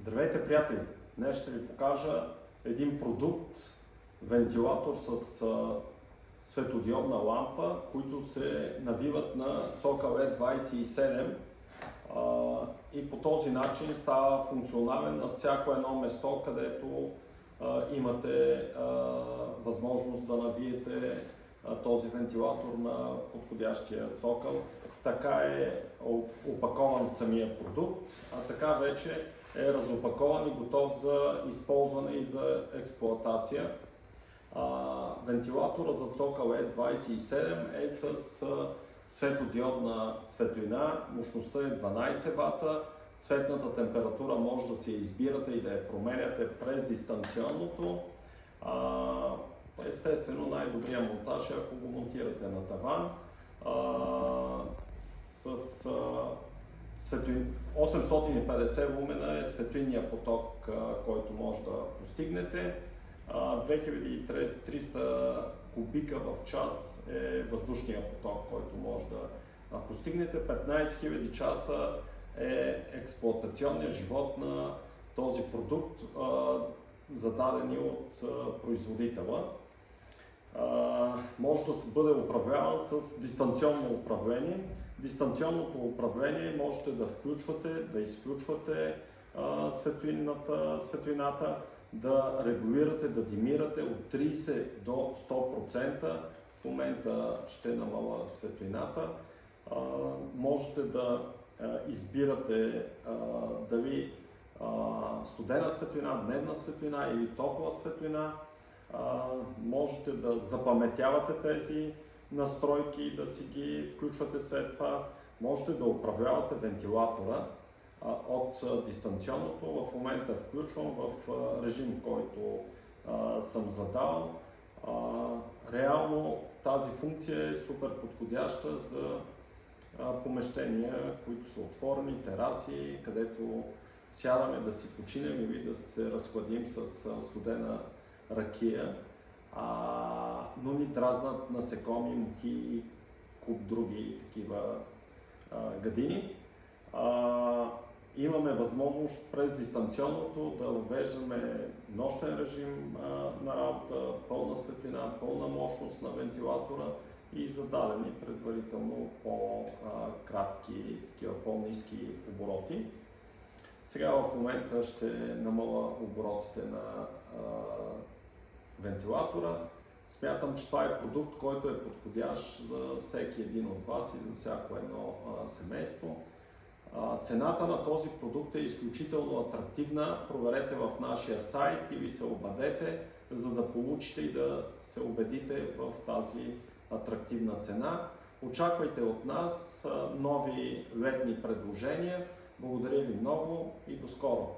Здравейте, приятели! Днес ще ви покажа един продукт, вентилатор с светодиодна лампа, които се навиват на цокъл E27 и по този начин става функционален на всяко едно место, където имате възможност да навиете този вентилатор на подходящия цокъл. Така е опакован самия продукт, а така вече е разопакован и готов за използване и за експлоатация. Вентилатора за цокъл E27 е с светодиодна светлина, мощността е 12 вата, цветната температура може да се избирате и да я променяте през дистанционното. Естествено, най-добрият монтаж е ако го монтирате на таван. С 850 лумена е светлинния поток, който може да постигнете. 2300 кубика в час е въздушния поток, който може да постигнете. 15 000 часа е експлоатационният живот на този продукт, зададени от производителя. Може да се бъде управляван с дистанционно управление. Дистанционното управление можете да включвате, да изключвате светлината, да регулирате, да димирате от 30 до 100%. В момента ще намаля светлината. Можете да избирате дали студена светлина, дневна светлина или топла светлина. Можете да запаметявате тези настройки и да си ги включвате след това. Можете да управлявате вентилатора от дистанционното. В момента включвам в режим, който съм задал. Реално тази функция е супер подходяща за помещения, които са отворени, тераси, където сядаме да си починем или да се разхладим с студена ракия, но ни дразнат насекоми, мухи и куп други такива гадини. Имаме възможност през дистанционното да въвеждаме нощен режим на работа, пълна светлина, пълна мощност на вентилатора и зададени предварително по-кратки, такива по-ниски обороти. Сега в момента ще намаля оборотите на вентилатора. Смятам, че това е продукт, който е подходящ за всеки един от вас и за всяко едно семейство. Цената на този продукт е изключително атрактивна. Проверете в нашия сайт или се обадете, за да получите и да се убедите в тази атрактивна цена. Очаквайте от нас нови летни предложения. Благодаря ви много и до скоро!